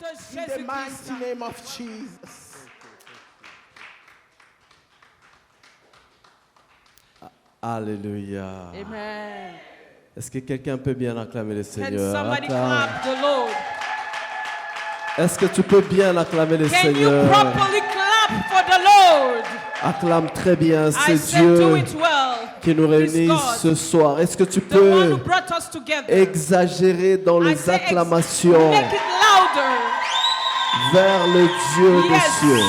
de In the Jésus-Christ. mighty name of Jesus. Alléluia. Amen. Est-ce que quelqu'un peut bien acclamer le Can Seigneur? somebody Acclame. clap the Lord? Est-ce que tu peux bien acclamer le Can you Seigneur? properly clap for the Lord? Acclame très bien, I c'est said do Dieu it well. qui nous It's réunit God, ce soir. Est-ce que tu the one who peux brought us together. exagérer dans I les say acclamations make it louder. vers le Dieu des Yes. cieux?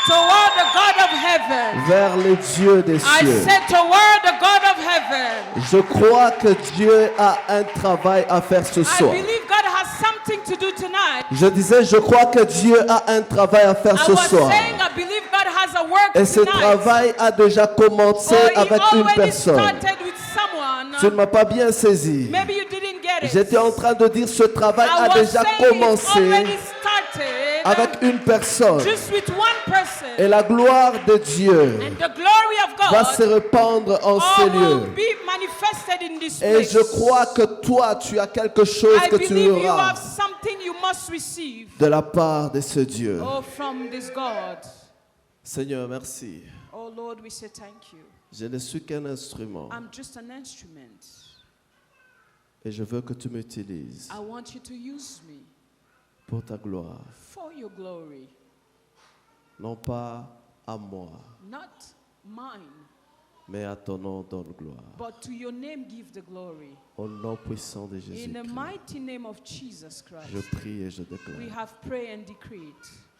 Toward the God of heaven. Vers le Dieu des I cieux. said toward the God of heaven. Je crois que Dieu a un travail à faire ce I soir. believe God has something to do tonight. Je disais, je crois que Dieu a un travail à faire I ce was soir. saying I believe God has a work Et ce tonight. travail a déjà commencé Or he avec une already personne. started with someone. Tu ne m'as pas bien saisi. Maybe you didn't get it. J'étais en train de dire ce travail I a was déjà saying it commencé already started avec une personne. just with one person. Et la gloire de Dieu And the glory of va God se répandre en ces all will lieux. be manifested in this Et place. je crois que toi, tu as quelque chose I que tu believe you auras have something you must receive. de la part de ce Dieu. Oh, from this God. Seigneur, merci. Oh Lord, we say thank you. Je ne suis qu'un instrument I'm just an instrument. et je veux que tu m'utilises I want you to use me pour ta gloire. for your glory, Non pas à moi, not mine, mais à ton nom donne gloire. but to your name give the glory. Au nom puissant de In Jésus, the mighty name of Jesus Christ, je prie et je we déclare. have prayed and decreed.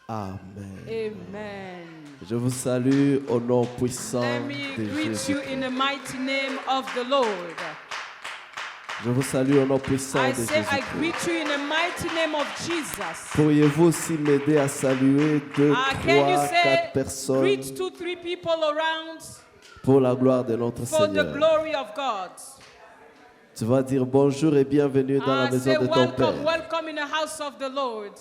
Amen. Amen. Je vous salue au nom puissant Let me de greet Jésus. you in the mighty name of the Lord. Je vous salue au nom puissant I de say I Jésus. greet you in the mighty name of Jesus. Pourriez-vous aussi m'aider à saluer 2, Can you 3, 4 say, personnes greet 2, 3 people around pour la gloire de notre for the Seigneur? glory of God? Tu vas dire bonjour et bienvenue dans la I maison say de ton welcome, Père. welcome in the house of the Lord.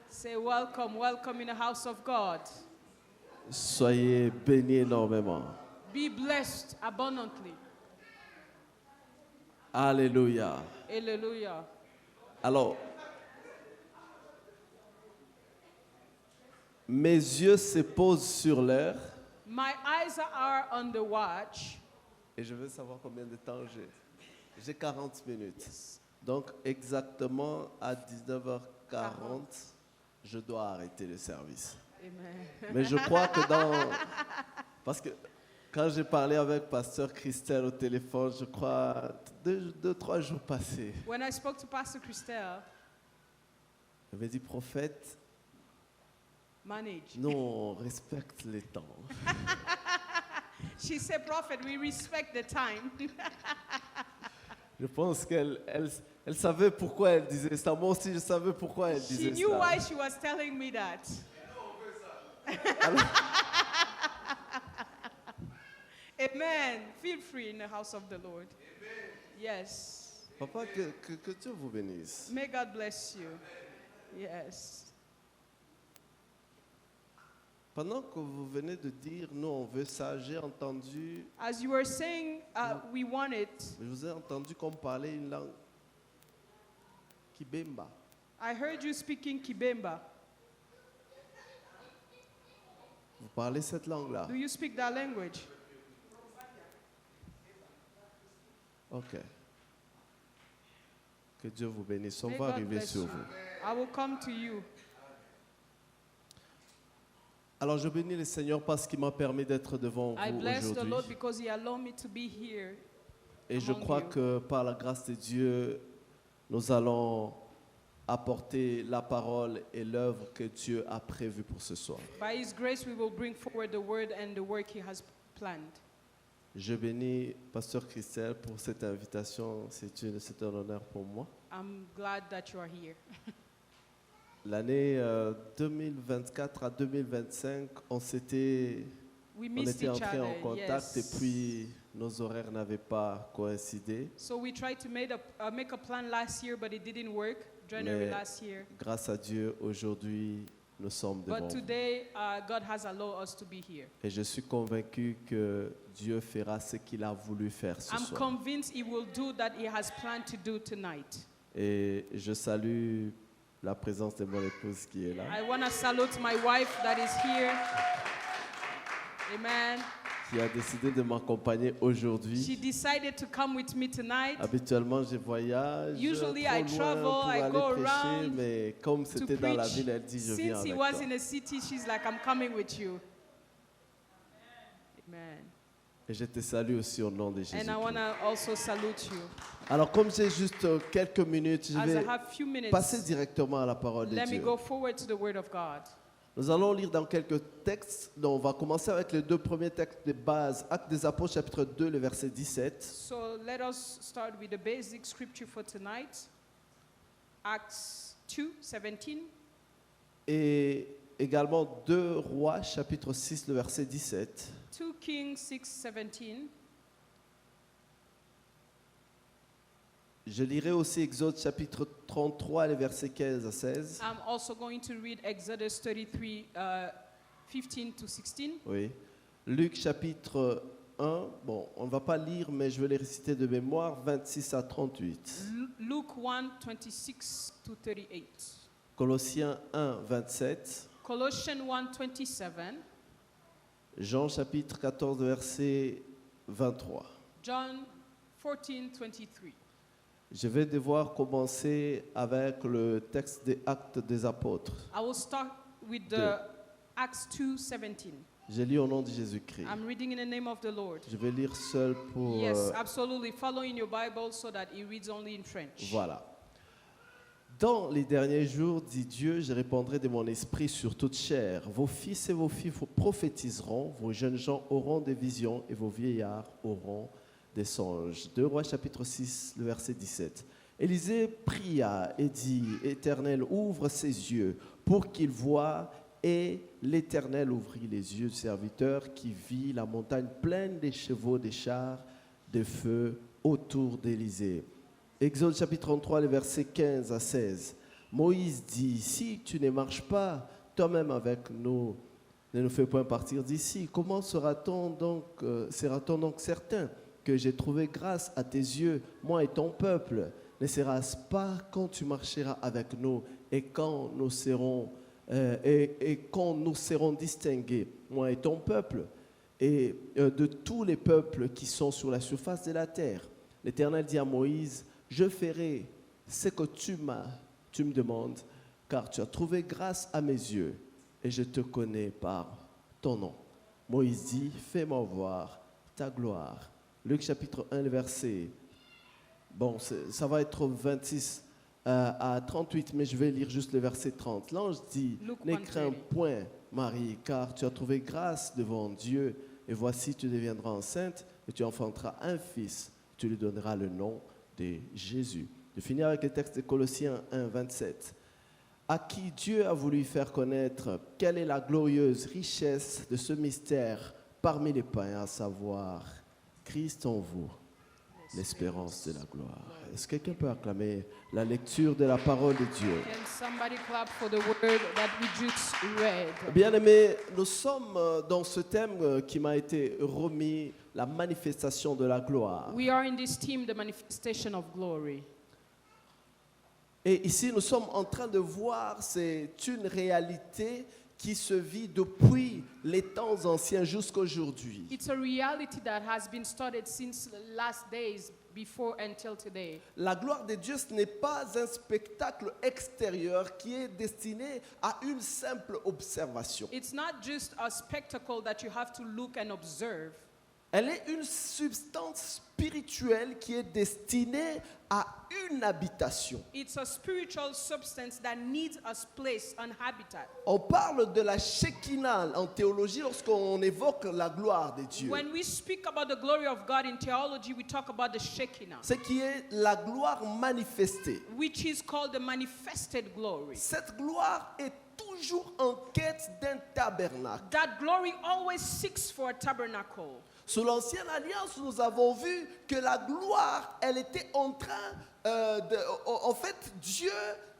Say welcome, welcome in the house of God. Soyez bénis énormément. Be blessed abundantly. Alléluia. Hallelujah. Alors, mes yeux se posent sur l'heure My eyes are on the watch. et je veux savoir combien de temps j'ai. J'ai 40 minutes. Donc, exactement à 19h40, je dois arrêter le service. Amen. Mais je crois que parce que quand j'ai parlé avec Pasteur Christelle au téléphone, je crois 2-3 jours passés, When I spoke to Pastor Christelle, elle m'a dit, prophète, manage. nous on respecte les temps. She said, Prophet, we respect the time. Je pense qu'elle savait pourquoi elle disait ça. Moi aussi, je savais pourquoi elle She disait knew ça. why she was telling me that. Amen. Feel free in the house of the Lord. Yes. Papa, que Dieu vous bénisse. May God bless you. Yes. Pendant que vous venez de dire, nous on veut ça, j'ai entendu, As you were saying, we want it. je vous ai entendu comme parler une langue Kibemba. I heard you speaking Kibemba. Vous parlez cette langue-là? Do you speak that language? Ok. Que Dieu vous bénisse. On May va God arriver bless sur you. vous. I will come to you. Alors je bénis le Seigneur parce qu'il m'a permis d'être devant I vous bless the Lord aujourd'hui. because He allowed me to be here. Et je among crois you. que par la grâce de Dieu, nous allons apporter la parole et l'œuvre que Dieu a prévue pour ce soir. By His grace, we will bring forward the word and the work He has planned. Je bénis Pasteur Christelle pour cette invitation. C'est un honneur pour moi. I'm glad that you are here. L'année 2024 à 2025, on We missed était each entrés en other. contact Yes. et puis nos horaires n'avaient pas coïncidé. So we tried to make a plan last year, but it didn't work. January Mais last year. grâce à Dieu, aujourd'hui, nous sommes devant But vous. today, God has allowed us to be here. Et je suis convaincu que Dieu fera ce qu'il a voulu faire ce I'm soir. convinced He will do that He has planned to do tonight. Et je salue la présence de mon épouse qui est là, I want to salute my wife that is here. Amen. qui a décidé de m'accompagner She aujourd'hui. decided to come with me tonight. Habituellement, je voyage Usually trop I loin travel, pour I aller go prêcher, around mais comme to c'était dans la preach. ville, elle dit je viens Since he avec was toi. in a city, she's like, I'm coming with you. Amen. Et je te salue aussi au nom de Jésus. And I want to also salute you. Alors comme j'ai juste quelques minutes, je As I vais have few minutes, passer directement à la parole de let me Dieu. go forward to the Word of God. Nous allons lire dans quelques textes. Donc, on va commencer avec les deux premiers textes de base. Actes des Apôtres, chapitre 2, le verset 17. So let us start with the basic scripture for tonight. Acts 2:17. Et également 2 Rois, chapitre 6, le verset 17. 2 Kings 6:17. Je lirai aussi Exode, chapitre 33, les versets 15 à 16. I'm also going to read Exodus 33, 15 to 16. Oui. Luc, chapitre 1. Bon, on ne va pas lire, mais je vais les réciter de mémoire, 26 à 38. Luke 1:26 to 38. Colossiens 1, 27. Colossians 1:27. Jean, chapitre 14, verset 23. John 14:23. Je vais devoir commencer avec le texte des Actes des Apôtres. I will start with the Acts 2:17. Je lis au nom de Jésus-Christ. I'm reading in the name of the Lord. Je vais lire seul pour... Yes, absolutely. Follow in your Bible so that it reads only in French. Voilà. Dans les derniers jours, dit Dieu, je répandrai de mon esprit sur toute chair. Vos fils et vos filles prophétiseront, vos jeunes gens auront des visions et vos vieillards auront des songes. 2 Rois chapitre 6, le verset 17. Élisée pria et dit, Éternel, ouvre ses yeux pour qu'il voie. Et l'Éternel ouvrit les yeux du serviteur qui vit la montagne pleine des chevaux, des chars, de feu autour d'Élysée. Exode chapitre 33, les versets 15 à 16. Moïse dit, si tu ne marches pas toi-même avec nous, ne nous fais point partir d'ici. Comment sera-t-on donc certain que j'ai trouvé grâce à tes yeux, moi et ton peuple? Ne sera-ce pas quand tu marcheras avec nous et quand nous serons distingués, moi et ton peuple, et de tous les peuples qui sont sur la surface de la terre? L'Éternel dit à Moïse, je ferai ce que tu me demandes, car tu as trouvé grâce à mes yeux, et je te connais par ton nom. Moïse dit, fais-moi voir ta gloire. Luc chapitre 1, le verset. Bon, ça va être 26 à 38, mais je vais lire juste le verset 30. L'ange dit, ne crains point, Marie, car tu as trouvé grâce devant Dieu, et voici, tu deviendras enceinte, et tu enfanteras un fils, tu lui donneras le nom de Jésus. Je finis avec le texte de Colossiens 1, 27. À qui Dieu a voulu faire connaître quelle est la glorieuse richesse de ce mystère parmi les païens, à savoir Christ en vous, l'espérance de la gloire. Est-ce que quelqu'un peut acclamer la lecture de la parole de Dieu? Can somebody clap for the word that we just read? Bien-aimés, nous sommes dans ce thème qui m'a été remis, la manifestation de la gloire. We are in this theme, the manifestation of glory. Et ici, nous sommes en train de voir, c'est une réalité qui se vit depuis les temps anciens jusqu'à aujourd'hui. It's a reality that has been studied since the last days, before until today. La gloire de Dieu, ce n'est pas un spectacle extérieur qui est destiné à une simple observation. It's not just a spectacle that you have to look and observe. Elle est une substance spirituelle qui est destinée à une habitation. It's a spiritual substance that needs a place, an habitat. On parle de la Shekinah en théologie lorsqu'on évoque la gloire de Dieu. When we speak about the glory of God in theology, we talk about the Shekinah, Ce qui est la gloire manifestée. which is called the manifested glory. Cette gloire est toujours en quête d'un tabernacle. That glory always seeks for a tabernacle. Sous l'Ancienne Alliance, nous avons vu que la gloire, elle était en train en fait, Dieu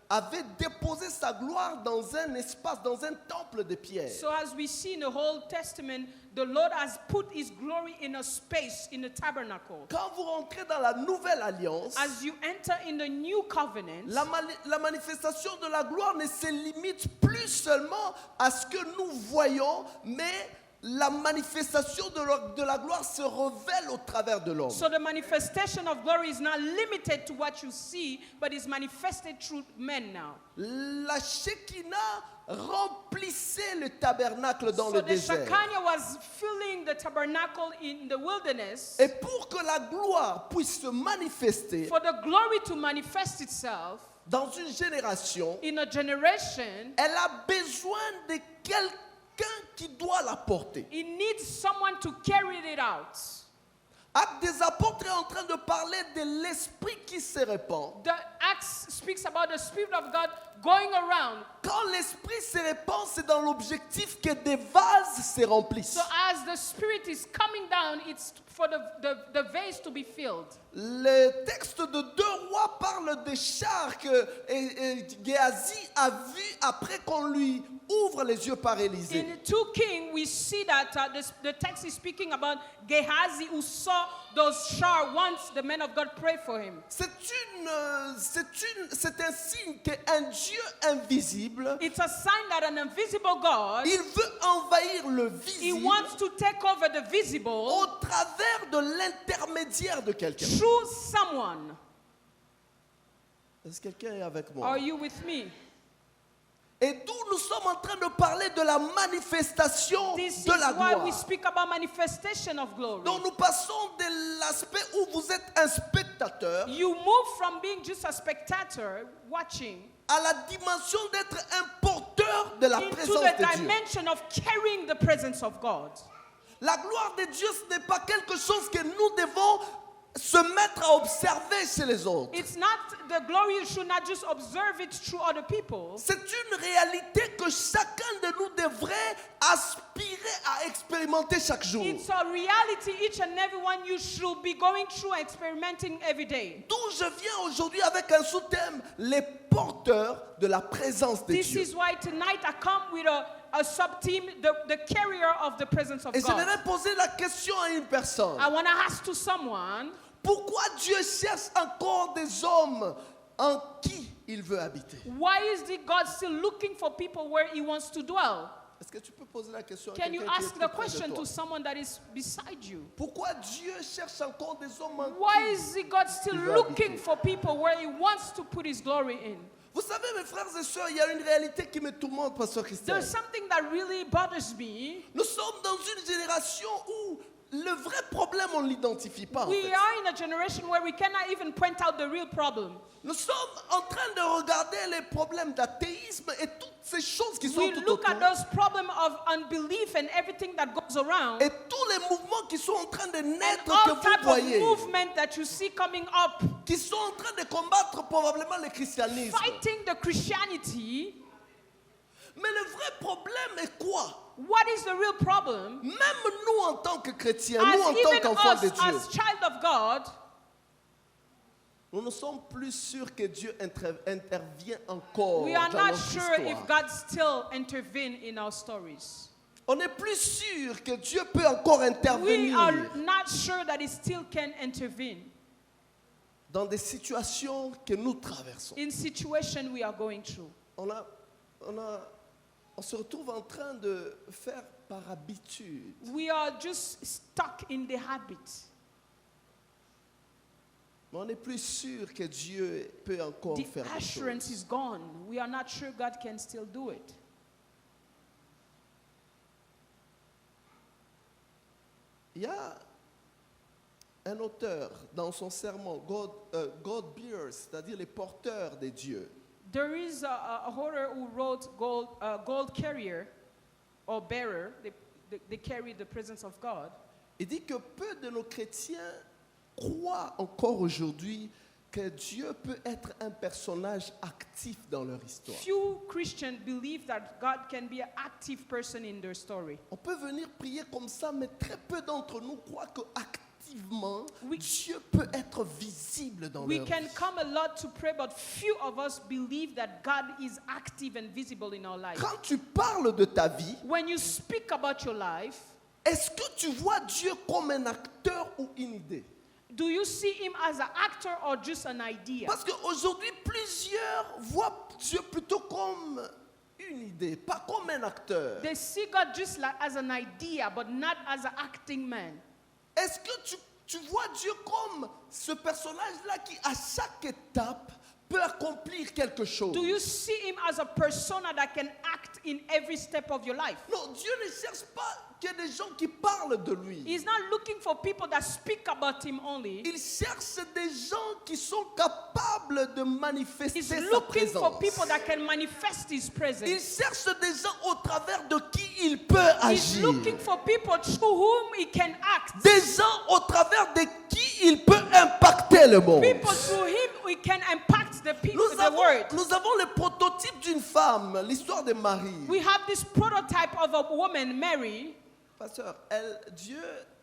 avait déposé sa gloire dans un espace, dans un temple de pierre. So as we see in the Old Testament, the Lord has put his glory in a space, in the tabernacle. Quand vous rentrez dans la nouvelle alliance, As you enter in the new covenant, la manifestation de la gloire ne se limite plus seulement à ce que nous voyons, mais la manifestation de la gloire se révèle au travers de l'homme. so the manifestation of glory is not limited to what you see, but is manifested through men now. La Shekinah remplissait le tabernacle dans So le the désert. Shekinah was filling the tabernacle in the wilderness. Et pour que la gloire puisse se manifester For the glory to manifest itself dans une génération, in a generation, elle a besoin de quelqu'un qui doit la porter. it needs someone to carry it out. Acte des apôtres est en train de parler de l'esprit qui se répand. The Acts speaks about the Spirit of God going around. Quand l'esprit se répand, c'est dans l'objectif que des vases se remplissent. So as the Spirit is coming down, it's for the vase to be filled. Le texte de 2 Rois parle des chars que Géasi a vus après qu'on lui ouvre les yeux par Élisée. In 2 Kings, we see that the text is speaking about Gehazi who saw those shards once the men of God prayed for him. C'est un signe qu'un Dieu invisible, It's a sign that an invisible God, il veut envahir le he visible wants to take over the visible au travers de l'intermédiaire de quelqu'un. through someone. Est-ce que quelqu'un est avec moi? Are you with me? Et d'où nous sommes en train de parler de la manifestation This is de la why we gloire. speak about manifestation of glory. Donc nous passons de l'aspect où vous êtes un spectateur You move from being just a spectator watching à la dimension d'être un porteur de la into présence the de Dieu. dimension of carrying the presence of God. La gloire de Dieu, ce n'est pas quelque chose que nous devons se mettre à observer chez les autres. It's not the glory, you should not just observe it through other people. C'est une réalité que chacun de nous devrait aspirer à expérimenter chaque jour. It's a reality each and every one you should be going through and experimenting every day. D'où je viens aujourd'hui avec un sous-thème, les porteurs de la présence de This Dieu. is why tonight I come with a sub-team, the carrier of the presence of Et God. j'aimerais poser la question à une personne. I want to ask to someone, Pourquoi Dieu cherche encore des hommes en qui il veut habiter? why is God still looking for people where he wants to dwell? Est-ce que tu peux poser la question à Can you quelqu'un qui est ask plus the près de question toi? to someone that is beside you? Pourquoi Dieu cherche encore des hommes en Why qui? is God still Il veut looking habiter. for people where he wants to put his glory in? Vous savez, mes frères et sœurs, il y a une réalité qui me tourmente, Pasteur Christian. There's something that really bothers me. Nous sommes dans une génération où le vrai problème, on ne l'identifie pas. En We fait. are in a generation where we cannot even point out the real problem. Nous sommes en train de regarder les problèmes d'athéisme et toutes ces choses qui sont We tout look autour. at those problems of unbelief and everything that goes around. Et tous les mouvements qui sont en train de And naître, all que vous type of voyez, movement that you see coming up, qui sont en train de combattre probablement le christianisme. fighting the Christianity. Mais le vrai problème est quoi? What is the real problem? Même nous en tant que chrétiens, As nous en tant even qu'enfants us, de Dieu, as child of God, nous ne sommes plus sûrs que Dieu intervient encore we are dans not notre sure if histoire. God still intervene in our stories. On n'est plus sûr que Dieu peut encore We intervenir are not sure that he still can intervene dans des situations que nous traversons. in situation we are going through. On se retrouve en train de faire par habitude. We are just stuck in the habit. Mais on n'est plus sûr que Dieu peut encore The faire des assurance choses. is gone. We are not sure God can still do it. Il y a un auteur dans son sermon, God Bearers, c'est-à-dire les porteurs de Dieu. There is a author who wrote Gold Carrier or Bearer. They carry the presence of God. Il dit que peu de nos chrétiens croient encore aujourd'hui que Dieu peut être un personnage actif dans leur histoire. Few Christians believe that God can be an active person in their story. On peut venir prier comme ça, mais très peu d'entre nous croient que activement, We- Dieu peut être visible dans We leur can vie. come a lot to pray, but few of us believe that God is active and visible in our life. Quand tu parles de ta vie, When you speak about your life, est-ce que tu vois Dieu comme un acteur ou une idée? do you see him as an actor or just an idea? Parce qu'aujourd'hui, plusieurs voient Dieu plutôt comme une idée, pas comme un acteur. They see God just like as an idea, but not as an acting man. Est-ce que tu vois Dieu comme ce personnage-là qui, à chaque étape, peut accomplir quelque chose? Do you see him as a persona that can act in every step of your life? Non, Dieu ne cherche pas que des gens qui parlent de lui. He's not looking for people that speak about him only. Il cherche des gens qui sont capables de manifester He's sa looking for présence. people that can manifest his Il presence. cherche des gens au travers de qui il peut He's agir. looking for people through whom he can act. Des gens au travers de qui il peut impacter le monde. People through him we can impact the people, the world. Nous avons le prototype d'une femme, l'histoire de Marie. We have this prototype of a woman, Mary. Pasteur, Dieu,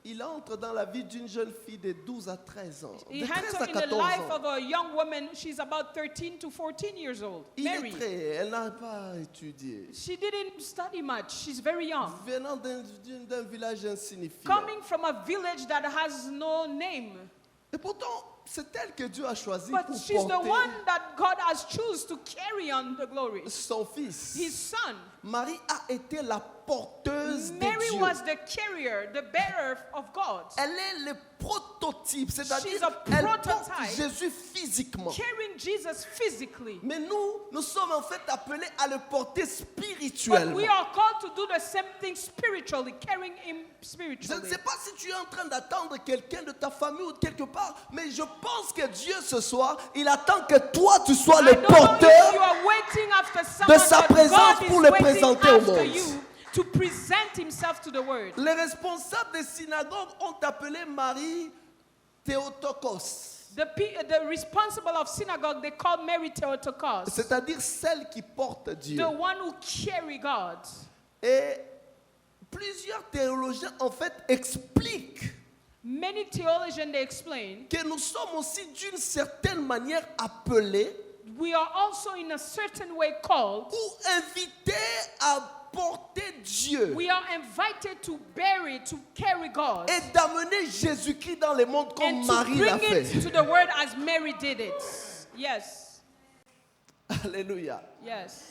il entre dans la vie d'une jeune fille de 12 à 13 ans. He De 13 à entered in the 14 life ans. of a young woman. She's about 13 to 14 years old. Mary. Illettrée, elle n'a pas étudié. She didn't study much. She's very young. Venant d'un village insignifiant. Coming from a village that has no name. Et pourtant, c'est elle que Dieu a choisi But pour she's the porter one that God has chosen to carry on the glory. son fils. His son. Marie a été la porteuse de Mary Dieu. was the carrier, the bearer of God. Elle est le prototype, She's c'est-à-dire a elle porte prototype. Jésus physiquement. Carrying Jesus physically. Mais nous sommes en fait appelés à le porter But spirituellement. we are called to do the same thing spiritually, carrying him Je spiritually. ne sais pas si tu es en train d'attendre quelqu'un de ta famille ou de quelque part, mais je pense que Dieu ce soir, il attend que toi tu sois I le don't know if you porteur. are waiting after someone, sa but présence God pour is le waiting présenter au after monde. you to present himself to the world. Les responsables des synagogues ont appelé Marie Théotokos, The responsible of synagogue, they called Mary Theotokos, c'est-à-dire celle qui porte Dieu. the one who carry God. Et plusieurs théologiens en fait expliquent Many theologians, they explain, que nous sommes aussi d'une certaine manière appelés we are also in a certain way called, ou invités à porter Dieu we are invited to bury, to carry God, et d'amener Jésus-Christ dans le monde comme and to Marie l'a bring fait. it to the world as Mary did it. Yes, Alléluia. yes.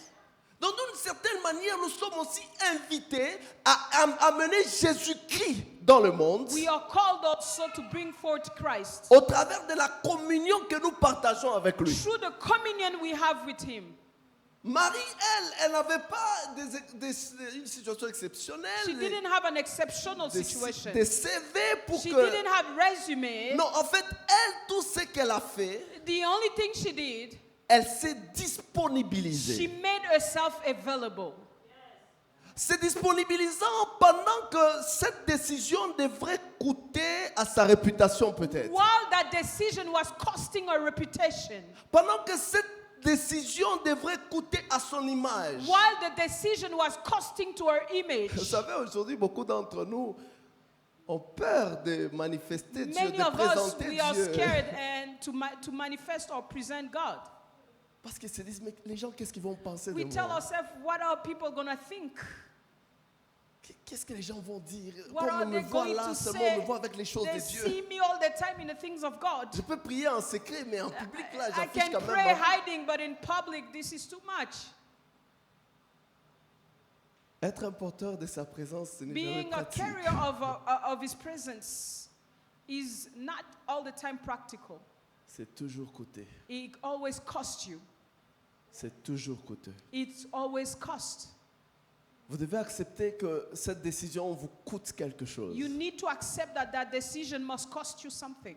Donc d'une certaine manière, nous sommes aussi invités à amener Jésus-Christ dans le monde We are called also to bring forth Christ au travers de la communion que nous partageons avec lui. through the communion we have with him. Marie, elle n'avait pas une situation exceptionnelle, She didn't have an exceptional situation. des CV pour She que... didn't have resume. Non, en fait, elle, tout ce qu'elle a fait, The only thing she did, elle s'est she disponibilisée. made herself available. Se disponibilisant pendant que cette décision devrait coûter à sa réputation peut-être. While that decision was costing her reputation, Pendant que cette décision devrait coûter à son image. while the decision was costing to her Vous image, savez, aujourd'hui, beaucoup d'entre nous ont peur de manifester Dieu, many de of us, présenter we are Dieu. scared and to manifest or present God. Parce qu'ils se disent, mais les gens, qu'est-ce qu'ils vont penser de We tell moi? ourselves, what are people going to think? Qu'est-ce que les gens vont dire? What Comme are on they me voit going là, to seulement say? on me voit avec les choses They de Dieu. see me all the time in the things of God. Je peux prier en secret, mais en public, là, I j'affiche can quand pray même. hiding, but in public, this is too much. Être un porteur de sa présence, ce n'est jamais Being a pratique. carrier of His presence is not all the time practical. C'est toujours coûteux. It always costs you. C'est toujours coûteux. It's always cost. Vous devez accepter que cette décision vous coûte quelque chose. You need to accept that that decision must cost you something.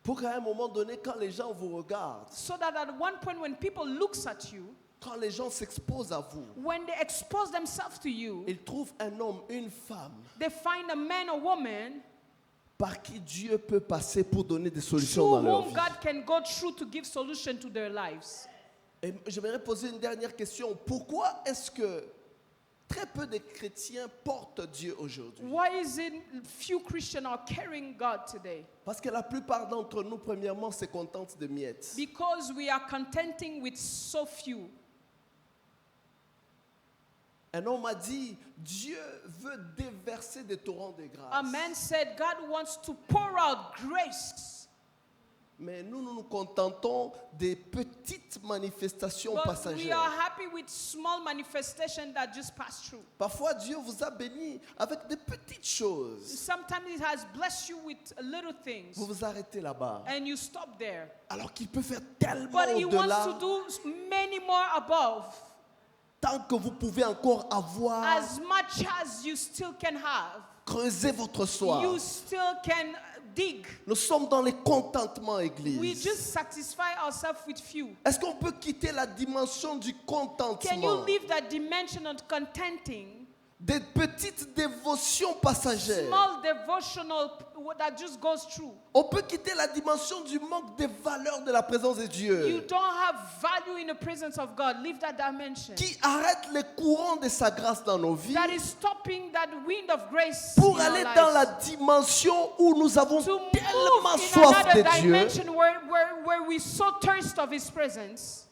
Pour qu'à un moment donné, quand les gens vous regardent, So that at one point when people looks at you, quand les gens s'exposent à vous, when they expose themselves to you, ils trouvent un homme, une femme, they find a man or woman par qui Dieu peut passer pour donner des solutions through dans leur whom vie. God can go through to give solution to their lives. Et j'aimerais poser une dernière question. Pourquoi est-ce que très peu de chrétiens portent Dieu aujourd'hui? Why is it few Christians are carrying God today? Parce que la plupart d'entre nous, premièrement, se contentent de miettes. Because we are contenting with so few. Un homme a dit, Dieu veut déverser des torrents de grâce. A man said God wants to pour out grace. Mais nous nous contentons des petites manifestations But we passagères. are happy with small manifestations that just pass through. Parfois, Dieu vous a béni avec des petites choses. Sometimes it has blessed you with little things. Vous vous arrêtez là-bas. And you stop there. Alors qu'il peut faire tellement But he wants au-delà, to do many more above. tant que vous pouvez encore avoir, As much as you still can have, creuser votre soif. you still can dig. Nous sommes dans les contentements, We Église. just satisfy ourselves with few. Est-ce qu'on peut quitter la dimension du Can you contentement, leave that dimension of contenting? des petites dévotions passagères? Small devotional that just goes through. On peut quitter la dimension du manque de valeur de la présence de You Dieu, don't have value in the presence of God. Leave that dimension. qui arrête les courants de sa grâce dans nos vies That is stopping that wind of grace pour in our aller lives. dans la dimension où nous avons To move tellement in soif another de Dieu. dimension where we so thirst of His presence.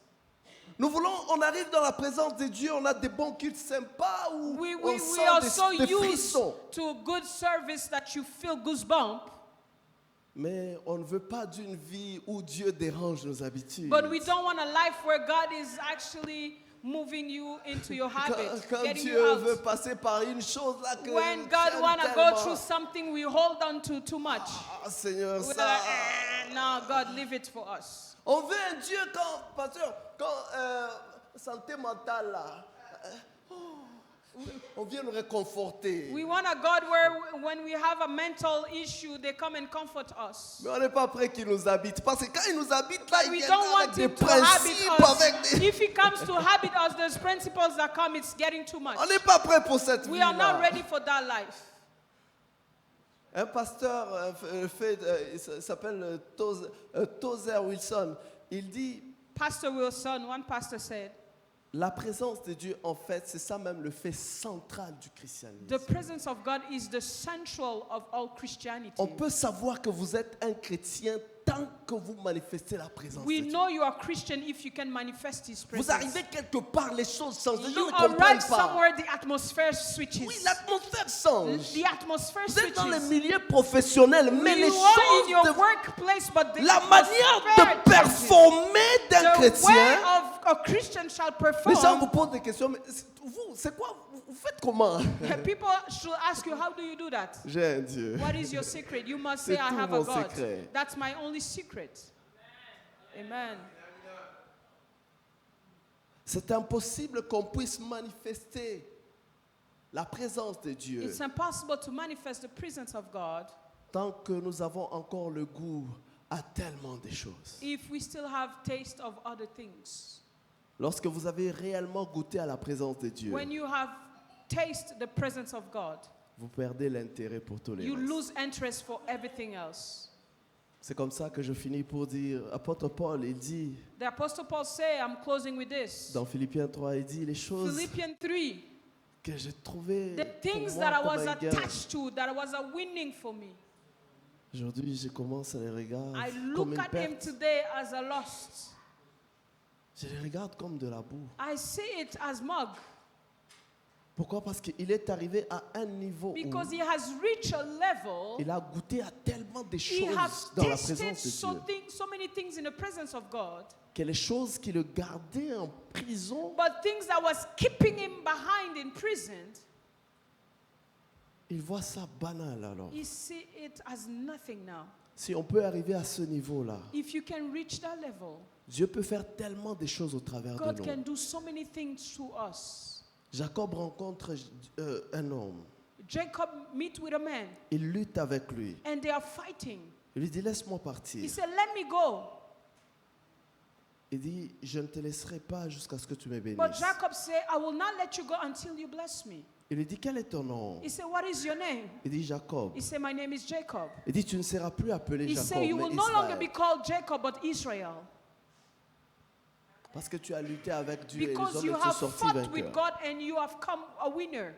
Nous voulons, on arrive dans la présence de Dieu, on a des bons cultes sympas où We on are sent so des used frissons. to good service that you feel goosebump. Mais on ne veut pas d'une vie où Dieu dérange nos habitudes. But we don't want a life where God is actually moving you into your habit, Quand getting you Dieu out. veut passer par une chose là que When tu God aimes want to go tellement. through something, we hold on to too much. Ah, Seigneur, We're ça. like, no, God, leave it for us. On veut un Dieu quand santé mentale là, on vient nous réconforter. We want a God where when we have a mental issue, they come and comfort us. Mais on n'est pas prêt qu'il nous habite. Parce que quand il nous habite là, But il we vient don't avec want des him to habit principes, avec us. des... If he comes to habit us, there's principles that come, it's getting too much. On n'est pas prêt pour cette vie We are not là. ready for that life. Un pasteur il s'appelle Tozer Wilson. Il dit, Pastor Wilson, one pastor said, la présence de Dieu, en fait, c'est ça même le fait central du christianisme. the presence of God is the central of all Christianity. On peut savoir que vous êtes un chrétien tant que vous manifestez la présence We de Dieu. know you are Christian if you can manifest His Vous presence. arrivez quelque part, les choses changent. Les gens You ne comprennent arrive pas. somewhere, the atmosphere switches. Oui, l'atmosphère change. The atmosphere Vous êtes dans les switches. milieux professionnels, mais les You are in choses, your workplace, but the la manière atmosphere de performer d'un changes. The way chrétien, of a Christian shall les gens perform. vous posent des questions, mais vous, c'est quoi? Vous faites comment? People should ask you, how do you do that? J'ai un Dieu. What is your secret? You must say, C'est I tout have mon a God. secret. That's my only secret. Amen. C'est impossible qu'on puisse manifester la présence de Dieu It's impossible to manifest the presence of God tant que nous avons encore le goût à tellement de choses. if we still have taste of other things. Lorsque vous avez réellement goûté à la présence de Dieu, When you have tasted the presence of God, vous perdez l'intérêt pour tous les you restes. lose interest for everything else. C'est comme ça que je finis pour dire, apôtre Paul, il dit, The Apostle Paul say, I'm closing with this. dans Philippiens 3, il dit les choses Philippians 3, que j'ai trouvées the pour things moi that I comme was un gain. attached to, that was a winning for me. Aujourd'hui, je commence à les regarder I comme look une at him perte. today as a lost. Je les regarde comme de la boue. I see it as mug Pourquoi? Parce qu'il est arrivé à un niveau because où he has reached a level. il a goûté à tellement de He choses has dans la tasted présence de Dieu so many things in the presence of God, que les choses qui le gardaient en prison, but things that was keeping him behind in prison, il voit ça banal alors. he see it as nothing now. Si on peut arriver à ce niveau-là, If you can reach that level, Dieu peut faire tellement de choses au travers de God nous. can do so many things through us. Jacob rencontre un homme. Jacob meet with a man Il lutte avec lui. and they are fighting. Il lui dit, laisse-moi He partir. said, let me go. Il dit, je ne te laisserai pas jusqu'à ce que tu me But bénisses. Jacob said, I will not let you go until you bless me. Il lui dit, quel est ton nom? He said, what is your name? Il dit, Jacob. He said, my name is Jacob. Il dit, tu ne seras plus appelé He Jacob, said, you mais will no longer be Israël. called Jacob, but Israel. Parce que tu as lutté avec Dieu et les Because hommes you et tu es have sorti fought with vainqueur. God and you have come a winner.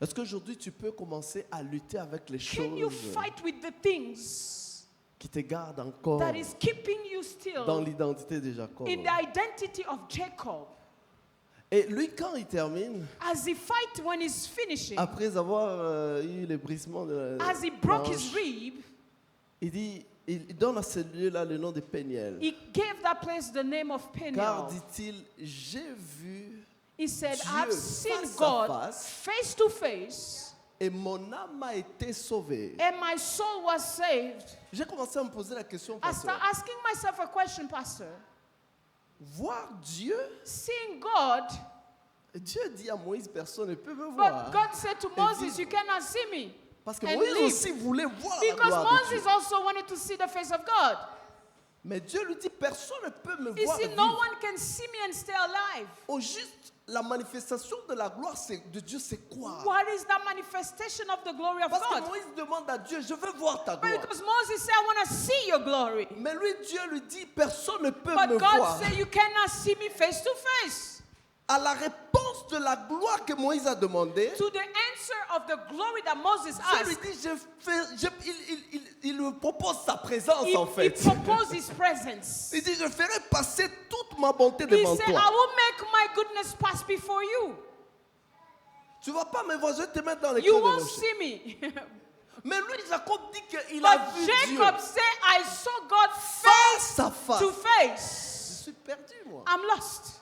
Est-ce qu'aujourd'hui tu peux commencer à lutter avec les Can you choses fight with the things qui te gardent encore that is keeping you dans still l'identité de Jacob? in the identity of Jacob? Et lui, quand il termine, As he fight when he's finishing, après avoir eu les brisements de as he broke l'ange, his rib, il dit, il donne à ce lieu-là le nom de Péniel. he gave that place the name of Car, Peniel. dit-il, j'ai vu He said, Dieu I've seen face à God face. face to face, et mon âme a été sauvée. and my soul was saved. J'ai commencé à me poser la question, I pasteur. start asking myself a question, Pastor. Voir Dieu, Seeing God, Dieu dit à Moïse, personne ne peut me but voir. God said to Moses, you cannot see me. Parce que and Moïse live. aussi voulait voir la Because gloire de Moses Dieu. also wanted to see the face of God. Mais Dieu lui dit, personne ne peut me You voir see, vivre. no one can see me and stay alive. Au juste, la manifestation de la gloire de Dieu, c'est quoi? What is the manifestation of the glory of Parce que God? Moïse demande à Dieu, je veux voir ta gloire. Because Moses said, I want to see your glory. Mais lui, Dieu lui dit, personne ne peut But me God voir. said, you cannot see me face to face. À la réponse de la gloire que Moïse a demandé, To the answer of the glory that Moses Dieu lui asked, dit, il lui propose sa présence en he fait. proposed his presence. Il dit, je ferai passer toute ma bonté He devant said, I toi. will make my goodness pass before you. Tu ne vas pas me voir, je vais te mettre dans les You cœurs de won't rocher. see me. Mais lui, Jacob dit qu'il a But vu Jacob Dieu said, I saw God face à face face. to Je face. suis perdu, moi. I'm lost.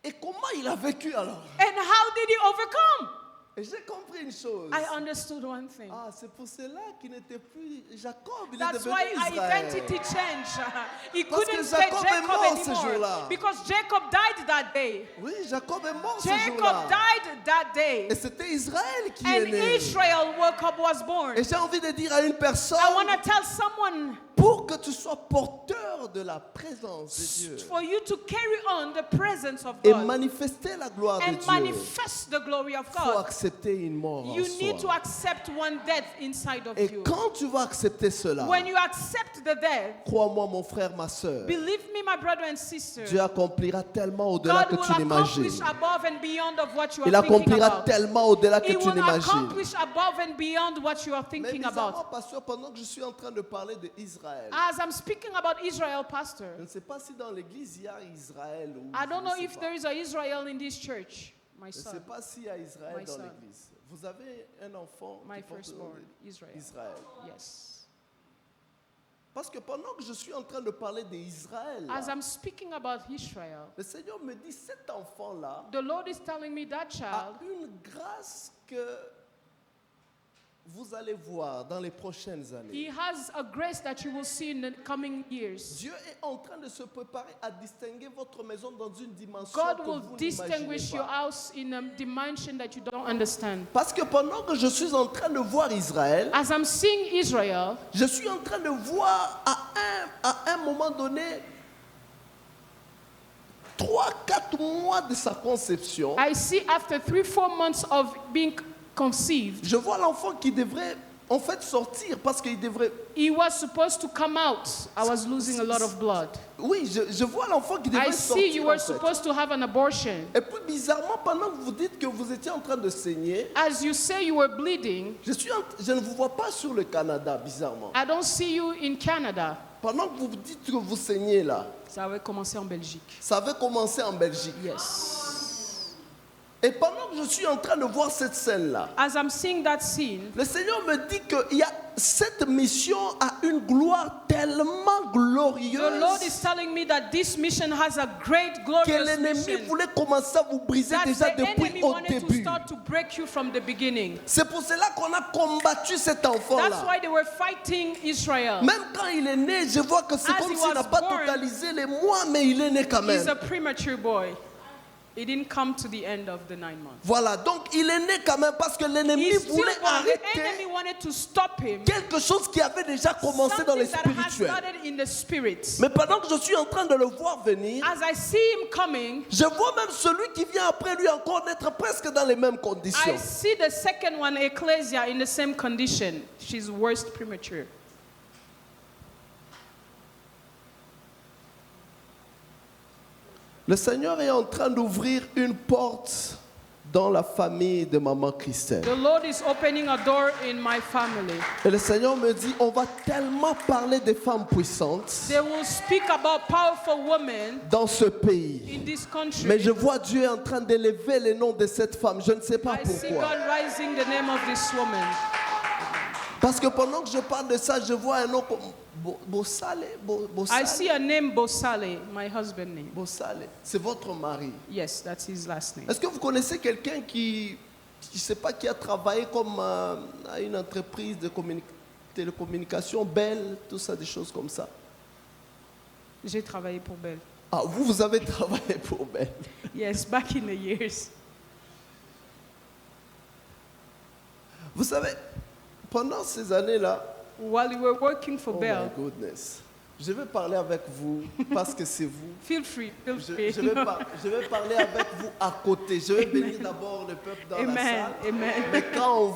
Et comment il a vécu alors? And how did he overcome? Et j'ai compris une chose. I understood one thing. Ah, c'est pour cela qu'il n'était plus Jacob, il est That's devenu why our Israël. identity changed. He Parce couldn't que say Jacob est Jacob mort ce anymore jour-là. because Jacob died that day. Oui, Jacob est mort ce Jacob jour-là. died that day. Et c'était Israël qui est And né. Israel, Jacob was born. Et j'ai envie de dire à une personne, I want to tell someone, pour que tu sois porteur de la présence de Dieu for you to carry on the presence of et God manifester la gloire de and Dieu, manifest the glory of il faut God, accepter une mort en you need to soi. accept one death inside of Et you. quand tu vas accepter cela, When you accept the death, crois-moi mon frère, ma soeur, believe me, my brother and sister, Dieu accomplira tellement au-delà God que tu will n'imagines. accomplish above and beyond of what you Il are thinking accomplira about. tellement au-delà que He tu will n'imagines. accomplish above and beyond what you are Mais thinking bizarrement, about. pasteur, pendant que je suis en train de parler d'Israël, As I'm speaking about Israel, Pastor, je ne sais pas si dans l'église il y a Israël ou I don't know je ne sais if pas. there is a Israel in this church. My Je ne sais son, pas s'il y a Israël My dans son. l'église. Vous avez un enfant my qui porte le nom firstborn, Israel. d'Israël. Yes. Parce que pendant que je suis en train de parler d'Israël, As I'm speaking about Israel, le Seigneur me dit, cet enfant-là the Lord is telling me that a child une grâce que vous allez voir dans les prochaines he années. has a grace that you will see in the coming years. Dieu est en train de se préparer à distinguer votre maison dans une dimension God que will vous distinguish n'imaginez your pas. house in a dimension that you don't understand. Parce que pendant que je suis en train de voir Israël, As I'm seeing Israel, je suis en train de voir à un moment donné 3-4 mois de sa conception. I see after 3-4 months of being conceived, Je vois l'enfant qui devrait en fait sortir parce qu'il devrait... he was supposed to come out. I was losing a lot of blood. Oui, je vois l'enfant qui devrait I sortir. see you en were fait. supposed to have an abortion. Et puis bizarrement, pendant que vous dites que vous étiez en train de saigner, As you say you were bleeding, je ne vous vois pas sur le Canada, bizarrement. I don't see you in Canada. Pendant que vous dites que vous saignez là, Ça avait commencé en Belgique. ça avait commencé en Belgique. Yes. Et pendant que je suis en train de voir cette scène-là, As I'm seeing that scene, le Seigneur me dit que cette mission a une gloire tellement the Lord is glorieuse telling me that this mission has a great, que glorious l'ennemi mission. voulait commencer à vous briser That déjà the depuis enemy au wanted to début. start to break you from the beginning. C'est pour cela qu'on a combattu cet That's enfant-là. why they were fighting Israel. Même quand il est né, je vois que c'est As comme he s'il was n'a pas born, totalisé les mois, mais il est né quand He's même. a premature boy. He didn't come to the end of the 9 months. Voilà, donc il est né quand même parce que l'ennemi He's still voulait born. The enemy arrêter wanted to stop him. quelque chose qui avait déjà commencé dans le Something that has spirituel. started in the spirit. Mais pendant que je suis en train de le voir venir, As I see him coming, je vois même celui qui vient après lui encore d'être presque dans les mêmes conditions. I see the second one, Ecclesia, in the same condition. She's worst premature. Le Seigneur est en train d'ouvrir une porte dans la famille de maman Christelle. The Lord is opening a door in my family. Et le Seigneur me dit, on va tellement parler des femmes puissantes They will speak about powerful women dans ce pays. in this country. Mais je vois Dieu en train d'élever le nom de cette femme. Je ne sais pas I see pourquoi. God rising the name of this woman. Parce que pendant que je parle de ça, je vois un nom comme Bossale. I see a name Bosale, my husband name. Bossale. C'est votre mari. Yes, that's his last name. Est-ce que vous connaissez quelqu'un qui, je sais pas, qui a travaillé comme à une entreprise de télécommunication, Bell, tout ça, des choses comme ça? J'ai travaillé pour Bell. Ah, vous avez travaillé pour Bell. Yes, back in the years. Vous savez, pendant ces années-là, While you were working for oh Bell, my goodness, je vais parler avec vous parce que c'est vous. feel free, feel Je free. je vais parler avec vous à côté. Je vais bénir d'abord le peuple dans la Amen, salle. amen, Mais quand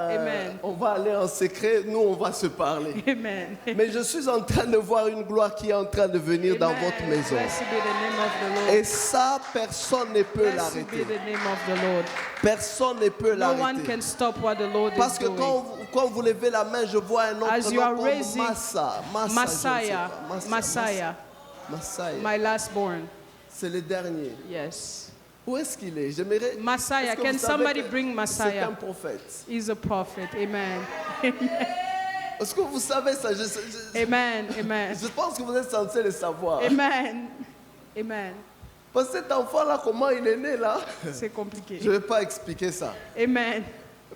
Amen. on va aller en secret, nous, on va se parler. amen. Mais je suis en train de voir une gloire qui est en train de venir dans Amen. votre maison. Blessed be the name of the Lord. Et ça, personne ne peut Blessed be l'arrêter. the name of the Lord. Personne ne peut No one l'arrêter. can stop what the Lord Parce is que doing. quand vous levez la main, je vois un autre As you nom are comme raising Massa. Je ne sais Messiah, pas. Messiah, Messiah. my lastborn. C'est le dernier. Yes. Où est-ce qu'il est? J'aimerais. Messiah. Est-ce que Can vous savez somebody que bring C'est Messiah? un prophète. He's a prophet. Amen. Est-ce que vous savez ça? Amen. Amen. Je pense que vous êtes censé le savoir. Amen. Amen. Parce que cet enfant-là, comment il est né là? C'est compliqué. Je ne vais pas expliquer ça. Amen.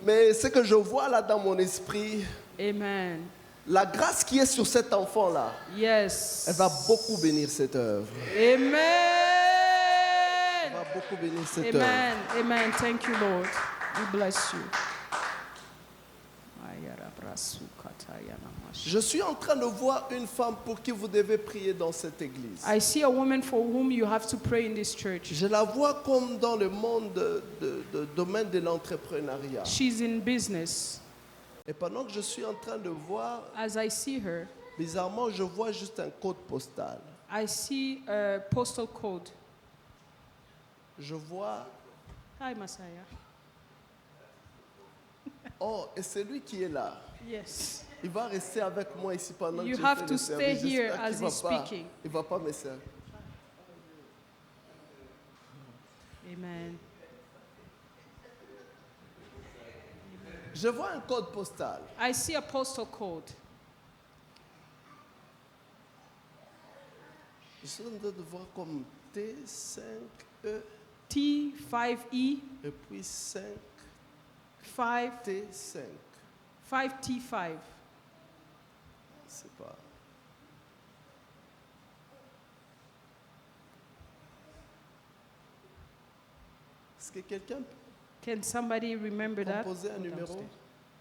Mais ce que je vois là dans mon esprit, Amen. la grâce qui est sur cet enfant-là, Yes. elle va beaucoup bénir cette œuvre. Amen. Elle va beaucoup bénir cette œuvre. Amen. Amen. Thank you, Lord. We bless you. Je suis en train de voir une femme pour qui vous devez prier dans cette église. I see a woman for whom you have to pray in this church. Je la vois comme dans le monde de domaine de l'entrepreneuriat. She's in business. Et pendant que je suis en train de voir, As I see her, bizarrement, je vois juste un code postal. I see a postal code. Je vois, Hi, Messiah. oh, et c'est lui qui est là. Yes. Il va rester avec moi ici pendant You que have je fais to le stay service. here J'espère as qu'il va he's pas- speaking. Il va pas me servir. Amen. Je vois un code postal. I see a postal code. Je suis en train de voir comme T5E T5E, et puis 5 5, T5. 5T5. C'est pas. Est-ce que quelqu'un peut Can somebody remember that? composer un numéro? Downstairs.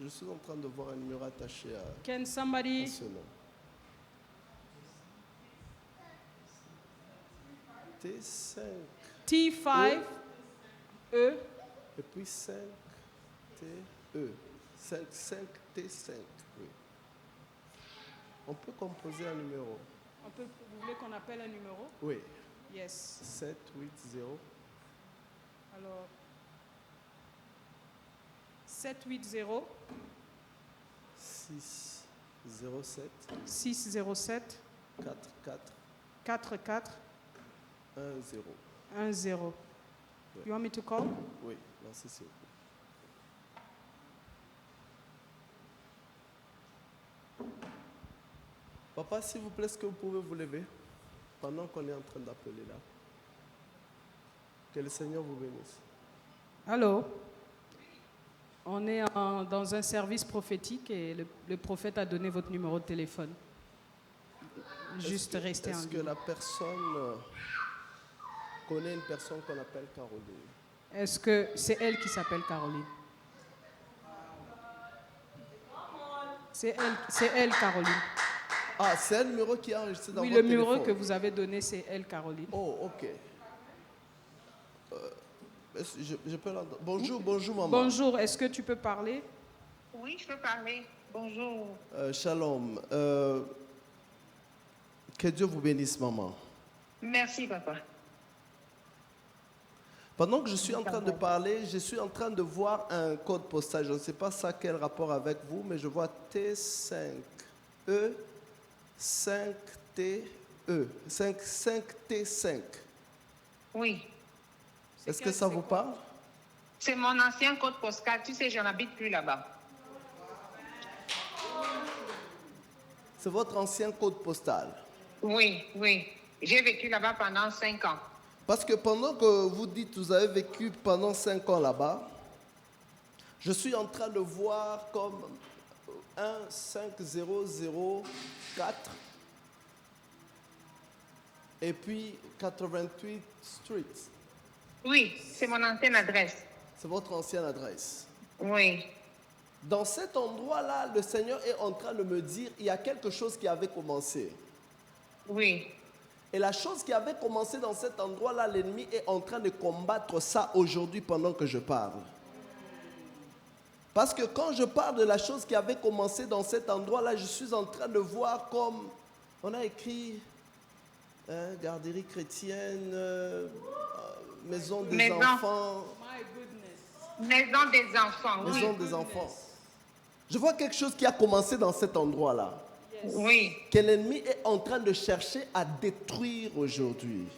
Je suis en train de voir un numéro attaché à Can somebody ce nom. T5 T5 E et puis 5 TE. 5 T5. Oui. On peut composer un numéro. Vous voulez qu'on appelle un numéro? Oui. Yes. 780 Alors 780 607 607 44 44 10. 10. You want me to call? Oui, merci s'il vous plaît. Papa, s'il vous plaît, est-ce que vous pouvez vous lever pendant qu'on est en train d'appeler là? Que le Seigneur vous bénisse. Allô? On est dans un service prophétique et le prophète a donné votre numéro de téléphone. Juste rester en Est-ce que ligne. la personne connaît une personne qu'on appelle Caroline? Est-ce que c'est elle qui s'appelle Caroline? C'est elle, Caroline. Ah, c'est un numéro qui est enregistré dans Oui, votre le numéro téléphone. que vous avez donné, c'est elle, Caroline. Oh, ok. Je peux l'entendre. Bonjour, bonjour maman. Bonjour, est-ce que tu peux parler? Oui, je peux parler. Bonjour. Shalom. Que Dieu vous bénisse maman. Merci, papa. Pendant que je suis en train de parler, je suis en train de voir un code postal. Je ne sais pas ça quel rapport avec vous, mais je vois T5E 5TE 5T5. Oui. Est-ce que ça vous parle? C'est mon ancien code postal. Tu sais, je n'habite plus là-bas. C'est votre ancien code postal. Oui, oui. J'ai vécu là-bas pendant 5 ans. Parce que pendant que vous dites que vous avez vécu pendant 5 ans là-bas, je suis en train de voir comme 15004 et puis 88 Street. Oui, c'est mon ancienne adresse. C'est votre ancienne adresse. Oui. Dans cet endroit-là, le Seigneur est en train de me dire, il y a quelque chose qui avait commencé. Oui. Et la chose qui avait commencé dans cet endroit-là, l'ennemi est en train de combattre ça aujourd'hui pendant que je parle. Parce que quand je parle de la chose qui avait commencé dans cet endroit-là, je suis en train de voir comme on a écrit garderie chrétienne, maison des enfants. Maison des enfants, oui. Maison des enfants. Je vois quelque chose qui a commencé dans cet endroit-là. Oui. Que l'ennemi est en train de chercher à détruire aujourd'hui.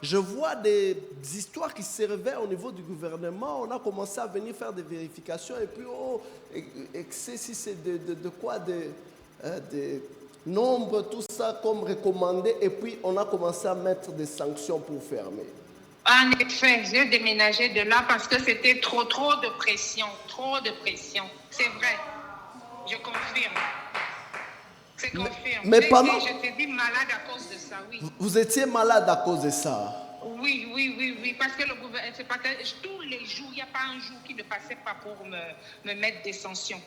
Je vois des histoires qui se réveillent au niveau du gouvernement. On a commencé à venir faire des vérifications et puis, si c'est de quoi, des nombres, tout ça comme recommandé. Et puis, on a commencé à mettre des sanctions pour fermer. En effet, j'ai déménagé de là parce que c'était trop de pression. Trop de pression. C'est vrai. Je confirme. C'est confirme. Mais pendant... Je te dis malade à cause de ça, oui. Vous étiez malade à cause de ça? Oui. Parce que le gouvernement, tous les jours, il n'y a pas un jour qui ne passait pas pour me mettre des sanctions.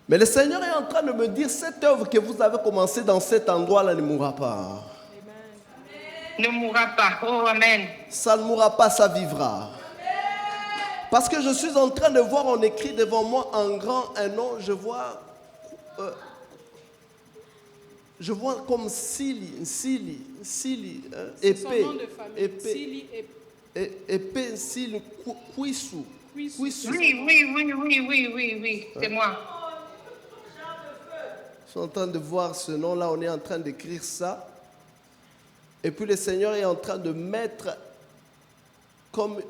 Mais le Seigneur est en train de me dire, cette œuvre que vous avez commencée dans cet endroit-là ne mourra pas. Ne mourra pas. Oh, amen. Ça ne mourra pas, ça vivra. Parce que je suis en train de voir, on écrit devant moi en grand un nom, je vois comme Sili, épée, son nom de famille. Sili épée, Sili, Kouissou. Oui, c'est moi. Je suis en train de voir ce nom-là, on est en train d'écrire ça. Et puis le Seigneur est en train de mettre comme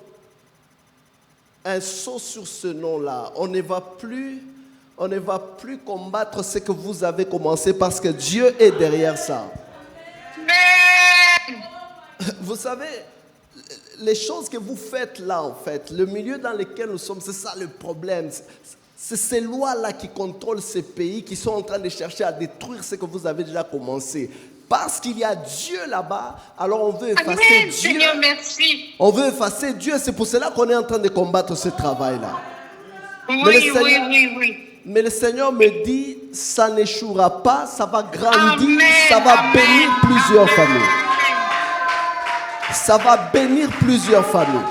un sceau sur ce nom-là. On ne va plus combattre ce que vous avez commencé parce que Dieu est derrière ça. Amen. Vous savez, les choses que vous faites là, en fait, le milieu dans lequel nous sommes, c'est ça le problème. C'est ces lois-là qui contrôlent ces pays qui sont en train de chercher à détruire ce que vous avez déjà commencé. Parce qu'il y a Dieu là-bas, alors on veut effacer Amen, Dieu. Seigneur, merci. On veut effacer Dieu, c'est pour cela qu'on est en train de combattre ce travail-là. Oui. Mais le Seigneur me dit, ça n'échouera pas, ça va grandir, Amen, ça va amen, bénir plusieurs amen. familles. Ça va bénir plusieurs familles.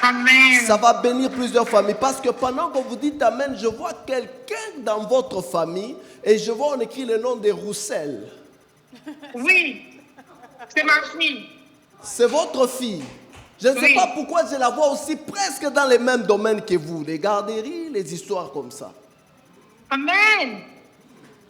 Amen. Ça va bénir plusieurs familles. Parce que pendant que vous dites Amen, je vois quelqu'un dans votre famille et je vois on écrit le nom de Roussel. Oui, c'est ma fille. C'est votre fille. Je ne sais pas pourquoi je la vois aussi presque dans les mêmes domaines que vous. Les garderies, les histoires comme ça. Amen.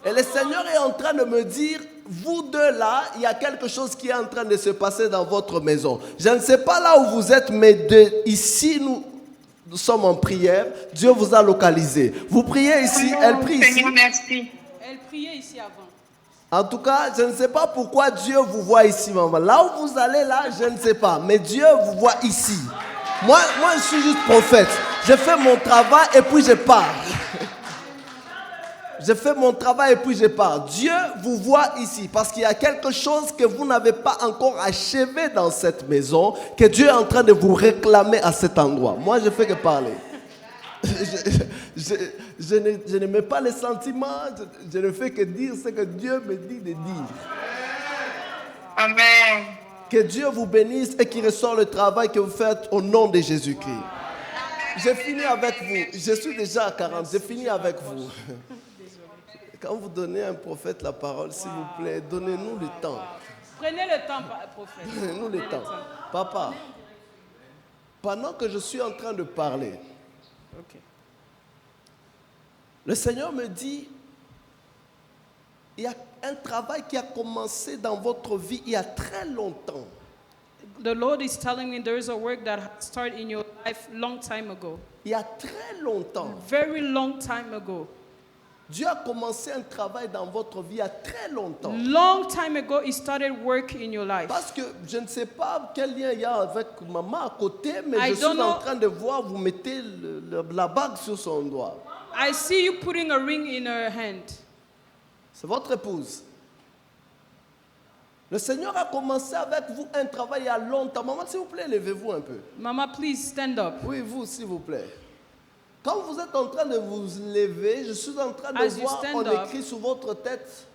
Et le Seigneur est en train de me dire, vous deux là, il y a quelque chose qui est en train de se passer dans votre maison. Je ne sais pas là où vous êtes, mais ici, nous sommes en prière. Dieu vous a localisé. Vous priez ici, elle prie ici. Seigneur, merci. Elle priait ici avant. En tout cas, je ne sais pas pourquoi Dieu vous voit ici, maman. Là où vous allez, là, je ne sais pas. Mais Dieu vous voit ici. Moi, je suis juste prophète. Je fais mon travail et puis je pars. Je fais mon travail et puis je pars. Dieu vous voit ici parce qu'il y a quelque chose que vous n'avez pas encore achevé dans cette maison, que Dieu est en train de vous réclamer à cet endroit. Moi, je fais que parler. Je ne mets pas les sentiments, je ne fais que dire ce que Dieu me dit de dire. Amen. Que Dieu vous bénisse et qu'il ressort le travail que vous faites au nom de Jésus-Christ. J'ai fini avec vous. Je suis déjà à 40. J'ai fini avec vous. Quand vous donnez à un prophète la parole, s'il vous plaît, donnez-nous le temps. Prenez le temps, prophète. Nous le temps. Papa, pendant que je suis en train de parler, Ok. le Seigneur me dit, il y a un travail qui a commencé dans votre vie il y a très longtemps. The Lord is telling me there is a work that started in your life long time ago. Il y a très longtemps. Very long time ago. Dieu a commencé un travail dans votre vie il y a très longtemps. Long time ago, He started work in your life. Parce que je ne sais pas quel lien il y a avec maman à côté, mais I je suis don't know. en train de voir, vous mettez la bague sur son doigt. I see you putting a ring in her hand. C'est votre épouse. Le Seigneur a commencé avec vous un travail il y a longtemps. Maman, s'il vous plaît, levez-vous un peu. Mama, please stand up. Oui, vous, s'il vous plaît. Quand vous êtes en train de vous lever, je suis en train de As you voir, stand on up, écrit sur votre tête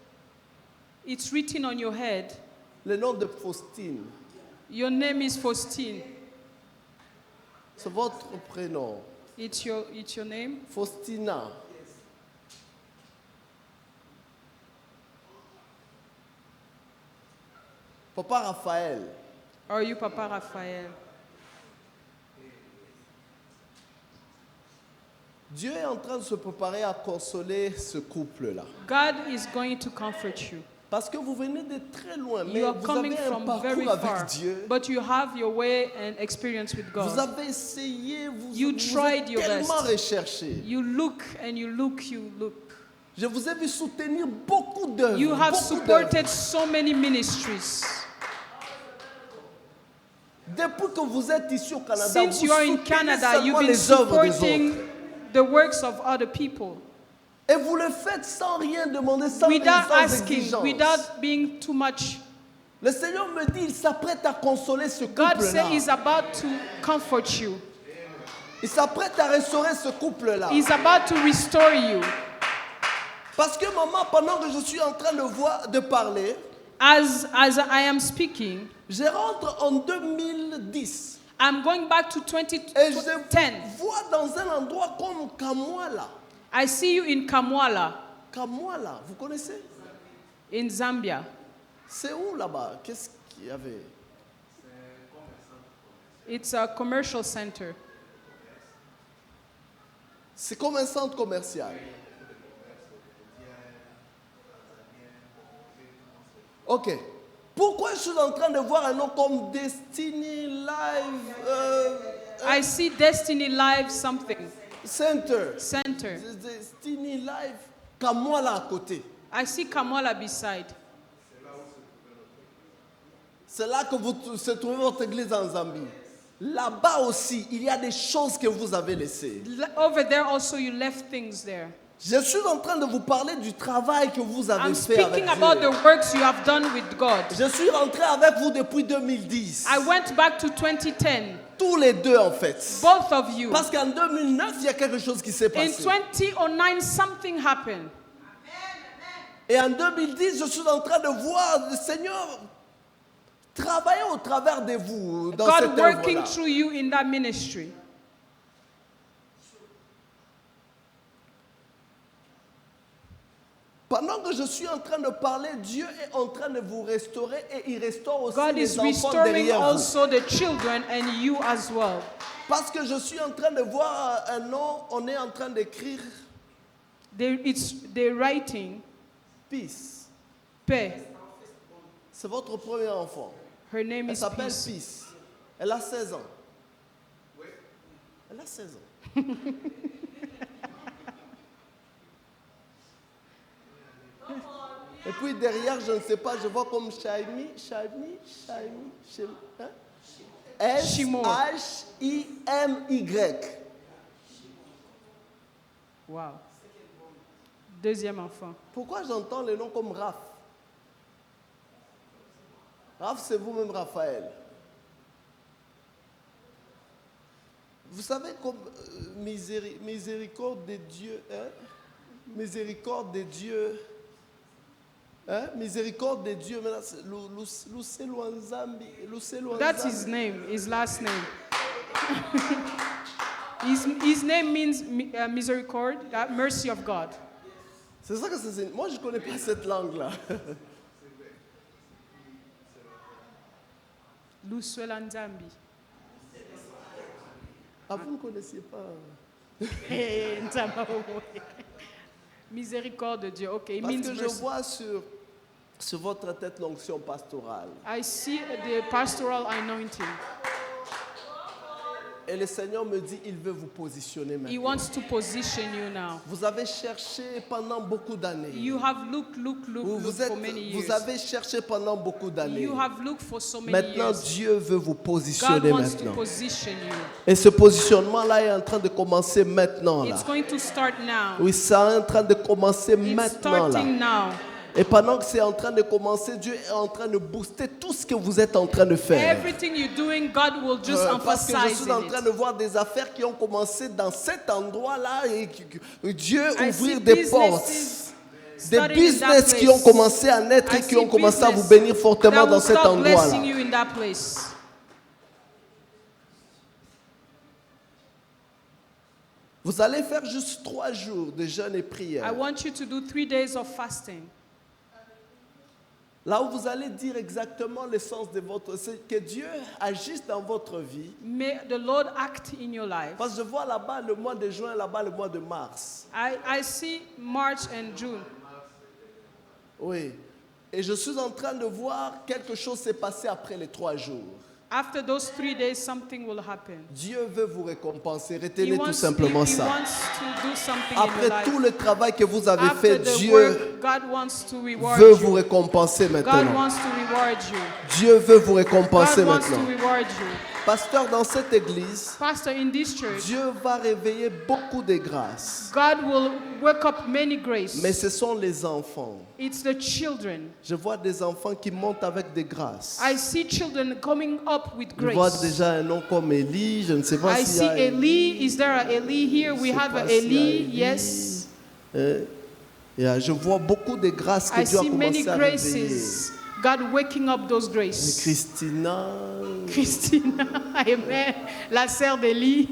It's written on your head. le nom de Faustine. Your name is Faustine. C'est votre prénom. It's your name? Faustina. Papa Raphaël. Are you Papa Raphael? Dieu est en train de se préparer à consoler ce couple-là. God is going to comfort you. Parce que vous venez de très loin, mais You are vous coming avez un from very parcours far, avec Dieu. but you have your way and experience with Vous God. avez essayé, You vous tried êtes your tellement best. recherché. You look and you look, you look. Je vous ai vu soutenir beaucoup d'œuvres. You have beaucoup supported d'œuvres. so many ministries. Depuis que vous êtes ici au Canada, Since vous you are in soutenez Canada, seulement you've been les œuvres des supporting autres. the works of other people Et vous le faites sans rien demander, sans without sans asking, exigence. without being too much. Le Seigneur me dit, il s'apprête à consoler ce God couple-là. said He's about to comfort you. Il s'apprête à restaurer ce couple-là. He's about to restore you. Parce que maman, pendant que je suis en train de parler, As I am speaking, je rentre en 2010. I'm going back to Et je 2010. vois dans un endroit comme Kamwala. I see you in Kamwala, Kamwala, vous connaissez? in Zambia. C'est où là-bas? Qu'est-ce qu'il y avait? It's a commercial center. C'est comme un centre commercial. Ok. Pourquoi je suis en train de voir un nom comme Destiny Live I see Destiny Live something Center? center. Destiny Live Kamwala à côté. I see Kamwala beside. C'est là que vous se trouvez votre église en Zambie. Là-bas aussi, il y a des choses que vous avez laissées. Over there also you left things there. Je suis en train de vous parler du travail que vous avez I'm fait avec speaking about Dieu. the works you have done with God. Je suis rentré avec vous depuis 2010. I went back to 2010, Tous les deux en fait. both of you. Parce qu'en 2009, il y a quelque chose qui s'est In passé. 2009, something happened. Et en 2010, je suis en train de voir le Seigneur travailler au travers de vous dans cette God working œuvre-là. through you in that ministry. Pendant que je suis en train de parler, Dieu est en train de vous restaurer et il restaure aussi God les is enfants restoring derrière vous. also the children and you as well. Parce que je suis en train de voir un nom, on est en train d'écrire They're writing, Peace. paix. C'est votre premier enfant. Her name Elle is s'appelle Peace. Peace. Elle a 16 ans. Elle a 16 ans. Et puis derrière, je ne sais pas, je vois comme Shaimi. Hein? Shimo. S-H-I-M-Y. Wow. Deuxième enfant. Pourquoi j'entends les noms comme Raph? Raph, c'est vous-même, Raphaël. Vous savez comme miséricorde de Dieu, hein? Miséricorde de Dieu. Hein? Miséricorde de Dieu. That's his name, his last name. his name means misericord, mercy of God. C'est ça que c'est. Moi, je ne connais pas cette langue-là. Luswela Nzambi. Ah, vous ne connaissiez pas? Eh, Nzamba, oh, oh. Miséricorde de Dieu. Okay, it Parce means que je mercy. vois sur votre tête l'onction pastorale. I see the pastoral anointing. Et le Seigneur me dit, il veut vous positionner He maintenant. wants to position you now. Vous avez cherché pendant beaucoup d'années. You have looked for many years. Vous avez cherché pendant beaucoup d'années. You have looked for so many Maintenant, years. Dieu veut vous God positionner wants maintenant. to position you. Et ce positionnement-là est en train de commencer maintenant. Là. It's going to start now. Oui, c'est en train de commencer It's maintenant. Là. starting now. Et pendant que c'est en train de commencer, Dieu est en train de booster tout ce que vous êtes en train de faire. Everything you're doing, God will just Parce que je emphasize suis en train it. de voir des affaires qui ont commencé dans cet endroit-là et Dieu I see ouvrir des portes. businesses Des starting in that business qui place. ont commencé à naître I et qui see ont commencé à vous business bénir fortement that will dans cet start endroit-là. blessing you in that place. Vous allez faire juste 3 jours de jeûne et prière. I want you to do 3 days of fasting. Là où vous allez dire exactement l'essence de votre... C'est que Dieu agisse dans votre vie. May the Lord act in your life. Parce que je vois là-bas le mois de juin, là-bas le mois de mars. I see March and June. Oui. Et je suis en train de voir quelque chose s'est passé après les 3 jours. After those 3 days, something will happen. Dieu veut vous récompenser. He Retenez tout wants simplement ça. to do something in your Après life. tout le travail que vous avez After fait, the Dieu work, God wants to reward veut vous you. récompenser God maintenant. wants to reward you. Dieu veut vous récompenser God wants to maintenant. reward you. Pasteur, dans cette église, Pastor, in this church, Dieu va réveiller beaucoup de grâces. God will wake up many grace. Mais ce sont les enfants. It's the children. Je vois des enfants qui montent avec des grâces. I see children coming up with Je vois grace. déjà un nom comme Élie. Je ne sais pas I s'il y see a Eli. Is there a Eli here? We Je sais have pas a s'il y a Eli. Élie. Yes. Je vois beaucoup de grâces que I Dieu a see many commencé à réveiller. graces. God waking up those graces. Christina. Christina, amen. La sœur d'Eli,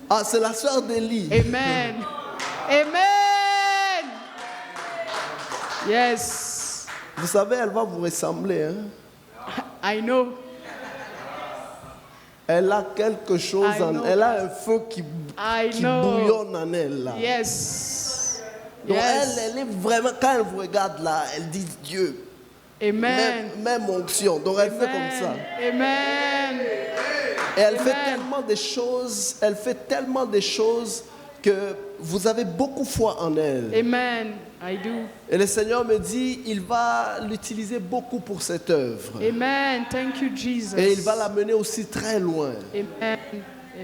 Ah, c'est la sœur d'Élie. amen. Amen. Yes, Vous savez, elle va vous ressembler. Hein? I know. Elle a quelque chose I en know. elle. A un feu qui I qui know. bouillonne en elle. Là. Yes. Donc Yes. elle est vraiment, quand elle vous regarde là, elle dit Dieu. Amen. Même onction. Donc elle fait comme ça. Amen. Et elle fait Amen. tellement de choses que vous avez beaucoup foi en elle. Amen. I do. Et le Seigneur me dit, il va l'utiliser beaucoup pour cette œuvre. Amen. Thank you, Jesus. Et il va l'amener aussi très loin. Amen.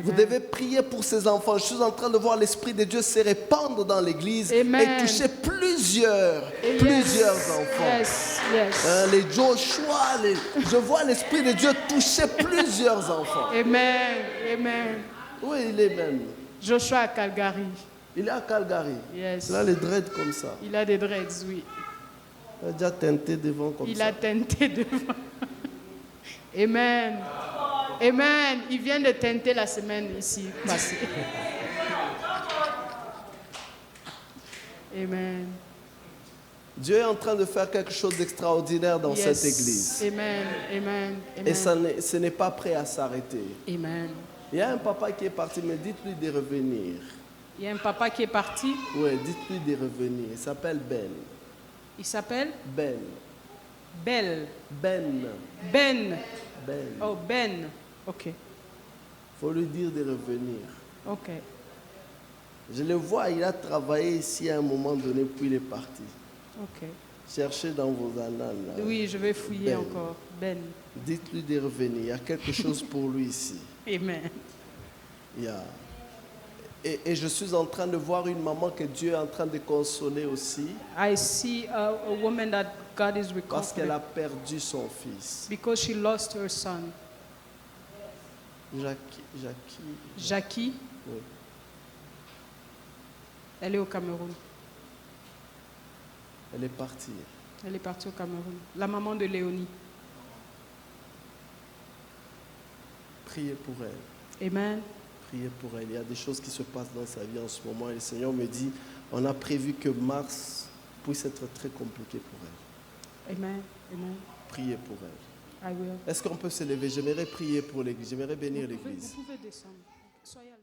Vous Amen. devez prier pour ces enfants. Je suis en train de voir l'Esprit de Dieu se répandre dans l'église Amen. et toucher plusieurs enfants. Yes. Yes. Les Joshua, je vois l'Esprit de Dieu toucher plusieurs enfants. Amen. Amen. Oui, il est même. Joshua à Calgary. Il est à Calgary. Yes. Il a les dreads comme ça. Il a des dreads, oui. Il a déjà teinté devant comme Il ça. a teinté devant. Amen. Amen. Il vient de teinter la semaine ici passée. Amen. Dieu est en train de faire quelque chose d'extraordinaire dans Yes. cette église. Amen. Amen. Et Amen. ce n'est pas prêt à s'arrêter. Amen. Il y a un papa qui est parti, mais dites-lui de revenir. Il y a un papa qui est parti. Oui, dites-lui de revenir. Il s'appelle Ben. Il s'appelle Ben. Ben. Ben. Ben. Ben. Oh, Ben. OK. Faut lui dire de revenir. OK. Je le vois, il a travaillé ici à un moment donné, puis il est parti. OK. Cherchez dans vos annales. Là. Oui, je vais fouiller Ben. encore. Ben. Dites-lui de revenir. Il y a quelque chose pour lui ici. Amen. Il y a- Et je suis en train de voir une maman que Dieu est en train de consoler aussi I see a woman that God is parce qu'elle a recovering perdu son fils. because she lost her son. Jackie, Oui. elle est au Cameroun. Elle est partie. Elle est partie au Cameroun. La maman de Léonie. Priez pour elle. Amen. Priez pour elle. Il y a des choses qui se passent dans sa vie en ce moment. Et le Seigneur me dit, on a prévu que mars puisse être très compliqué pour elle. Amen. Amen. Priez pour elle. I will. Est-ce qu'on peut se lever? J'aimerais prier pour l'église. J'aimerais bénir Vous l'église. pouvez descendre. Soyez à